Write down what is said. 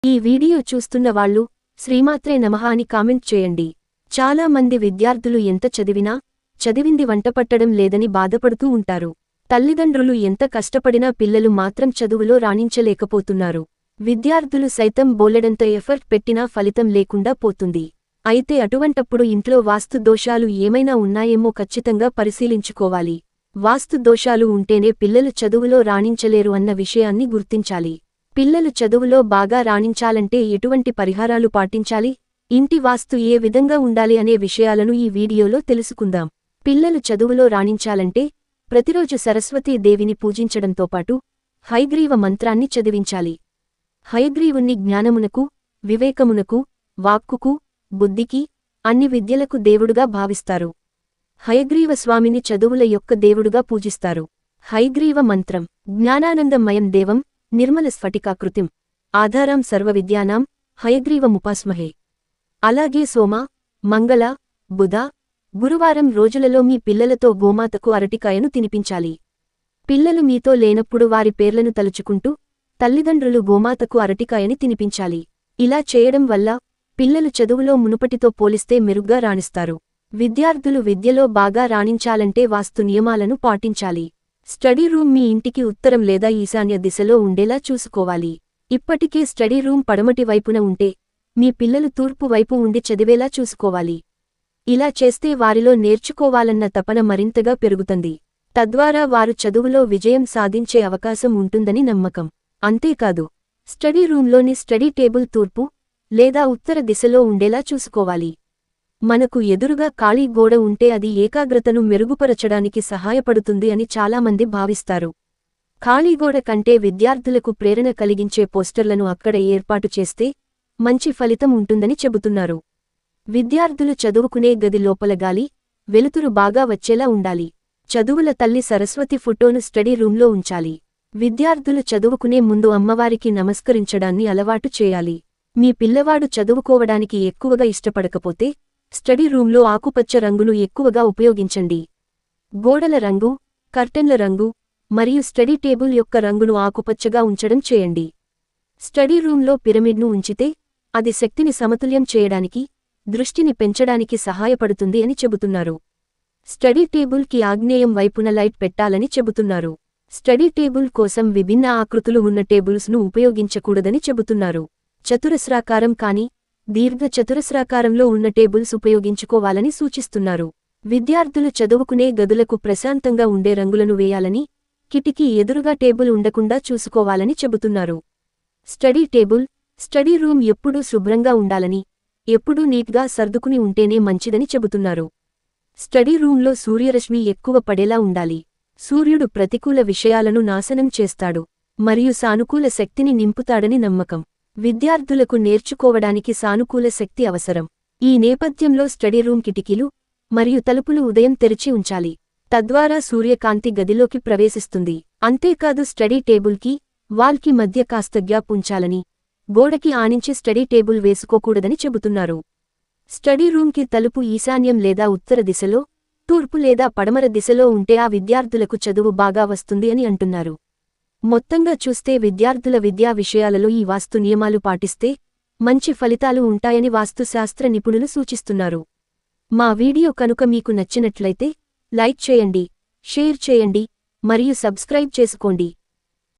ఈ వీడియో చూస్తున్న వాళ్ళు శ్రీమాత్రే నమః అని కామెంట్ చేయండి. చాలా మంది విద్యార్థులు ఎంత చదివినా చదివింది వంటపట్టడం లేదని బాధపడుతూ ఉంటారు. తల్లిదండ్రులు ఎంత కష్టపడినా పిల్లలు మాత్రం చదువులో రాణించలేకపోతున్నారు. విద్యార్థులు సైతం బోలెడంత ఎఫర్ట్ పెట్టినా ఫలితం లేకుండా పోతుంది. అయితే అటువంటప్పుడు ఇంట్లో వాస్తు దోషాలు ఏమైనా ఉన్నాయేమో ఖచ్చితంగా పరిశీలించుకోవాలి. వాస్తు దోషాలు ఉంటేనే పిల్లలు చదువులో రాణించలేరు అన్న విషయాన్ని గుర్తించాలి. పిల్లలు చదువులో బాగా రాణించాలంటే ఎటువంటి పరిహారాలు పాటించాలి, ఇంటి వాస్తు ఏ విధంగా ఉండాలి అనే విషయాలను ఈ వీడియోలో తెలుసుకుందాం. పిల్లలు చదువులో రాణించాలంటే ప్రతిరోజు సరస్వతీ దేవిని పూజించడంతో పాటు హయగ్రీవ మంత్రాన్ని చదివించాలి. హయగ్రీవుణ్ణి జ్ఞానమునకు, వివేకమునకు, వాక్కుకు, బుద్ధికి, అన్ని విద్యలకు దేవుడుగా భావిస్తారు. హయగ్రీవ స్వామిని చదువుల యొక్క దేవుడుగా పూజిస్తారు. హయగ్రీవ మంత్రం జ్ఞానానందమయం దేవం నిర్మల స్ఫటికాకృతిం ఆధారం సర్వవిద్యానాం హయగ్రీవముపాస్మహే. అలాగే సోమ, మంగళ, బుధ, గురువారం రోజులలో మీ పిల్లలతో గోమాతకు అరటికాయను తినిపించాలి. పిల్లలు మీతో లేనప్పుడు వారి పేర్లను తలుచుకుంటూ తల్లిదండ్రులు గోమాతకు అరటికాయని తినిపించాలి. ఇలా చేయడం వల్ల పిల్లలు చదువులో మునుపటితో పోలిస్తే మెరుగ్గా రాణిస్తారు. విద్యార్థులు విద్యలో బాగా రాణించాలంటే వాస్తు నియమాలను పాటించాలి. స్టడీ రూమ్ మీ ఇంటికి ఉత్తరం లేదా ఈశాన్య దిశలో ఉండేలా చూసుకోవాలి. ఇప్పటికే స్టడీ రూమ్ పడమటి వైపున ఉంటే మీ పిల్లలు తూర్పు వైపు ఉండి చదివేలా చూసుకోవాలి. ఇలా చేస్తే వారిలో నేర్చుకోవాలన్న తపన మరింతగా పెరుగుతుంది. తద్వారా వారు చదువులో విజయం సాధించే అవకాశం ఉంటుందని నమ్మకం. అంతేకాదు, స్టడీ రూంలోని స్టడీ టేబుల్ తూర్పు లేదా ఉత్తర దిశలో ఉండేలా చూసుకోవాలి. మనకు ఎదురుగా ఖాళీ గోడ ఉంటే అది ఏకాగ్రతను మెరుగుపరచడానికి సహాయపడుతుంది అని చాలామంది భావిస్తారు. ఖాళీ గోడ కంటే విద్యార్థులకు ప్రేరణ కలిగించే పోస్టర్లను అక్కడ ఏర్పాటు చేస్తే మంచి ఫలితం ఉంటుందని చెబుతున్నారు. విద్యార్థులు చదువుకునే గది లోపల గాలి, వెలుతురు బాగా వచ్చేలా ఉండాలి. చదువుల తల్లి సరస్వతి ఫోటోను స్టడీ రూంలో ఉంచాలి. విద్యార్థులు చదువుకునే ముందు అమ్మవారికి నమస్కరించడాన్ని అలవాటు చేయాలి. మీ పిల్లవాడు చదువుకోవడానికి ఎక్కువగా ఇష్టపడకపోతే స్టడీ రూంలో ఆకుపచ్చ రంగును ఎక్కువగా ఉపయోగించండి. గోడల రంగు, కర్టెన్ల రంగు మరియు స్టడీ టేబుల్ యొక్క రంగును ఆకుపచ్చగా ఉంచడం చేయండి. స్టడీ రూంలో పిరమిడ్ను ఉంచితే అది శక్తిని సమతుల్యం చేయడానికి, దృష్టిని పెంచడానికి సహాయపడుతుంది అని చెబుతున్నారు. స్టడీ టేబుల్కి ఆగ్నేయం వైపున లైట్ పెట్టాలని చెబుతున్నారు. స్టడీ టేబుల్ కోసం విభిన్న ఆకృతులు ఉన్న టేబుల్స్ను ఉపయోగించకూడదని చెబుతున్నారు. చతురస్రాకారం కానీ దీర్ఘ చతురస్రాకారంలో ఉన్న టేబుల్స్ ఉపయోగించుకోవాలని సూచిస్తున్నారు. విద్యార్థులు చదువుకునే గదులకు ప్రశాంతంగా ఉండే రంగులను వేయాలని, కిటికీ ఎదురుగా టేబుల్ ఉండకుండా చూసుకోవాలని చెబుతున్నారు. స్టడీ టేబుల్, స్టడీ రూమ్ ఎప్పుడూ శుభ్రంగా ఉండాలని, ఎప్పుడూ నీట్గా సర్దుకుని ఉంటేనే మంచిదని చెబుతున్నారు. స్టడీ రూంలో సూర్యరశ్మి ఎక్కువ పడేలా ఉండాలి. సూర్యుడు ప్రతికూల విషయాలను నాశనం చేస్తాడు మరియు సానుకూల శక్తిని నింపుతాడని నమ్మకం. విద్యార్థులకు నేర్చుకోవడానికి సానుకూల శక్తి అవసరం. ఈ నేపథ్యంలో స్టడీ రూమ్ కిటికీలు మరియు తలుపులు ఉదయం తెరిచి ఉంచాలి. తద్వారా సూర్యకాంతి గదిలోకి ప్రవేశిస్తుంది. అంతేకాదు, స్టడీ టేబుల్కి, వాల్కి మధ్య కాస్త గ్యాప్ ఉంచాలని, గోడకి ఆనించి స్టడీ టేబుల్ వేసుకోకూడదని చెబుతున్నారు. స్టడీ రూమ్కి తలుపు ఈశాన్యం లేదా ఉత్తర దిశలో, తూర్పు లేదా పడమర దిశలో ఉంటే ఆ విద్యార్థులకు చదువు బాగా వస్తుంది అని అంటున్నారు. మొత్తంగా చూస్తే విద్యార్థుల విద్యా విషయాలలో ఈ వాస్తు నియమాలు పాటిస్తే మంచి ఫలితాలు ఉంటాయని వాస్తుశాస్త్ర నిపుణులు సూచిస్తున్నారు. మా వీడియో కనుక మీకు నచ్చినట్లయితే లైక్ చేయండి, షేర్ చేయండి మరియు సబ్స్క్రైబ్ చేసుకోండి.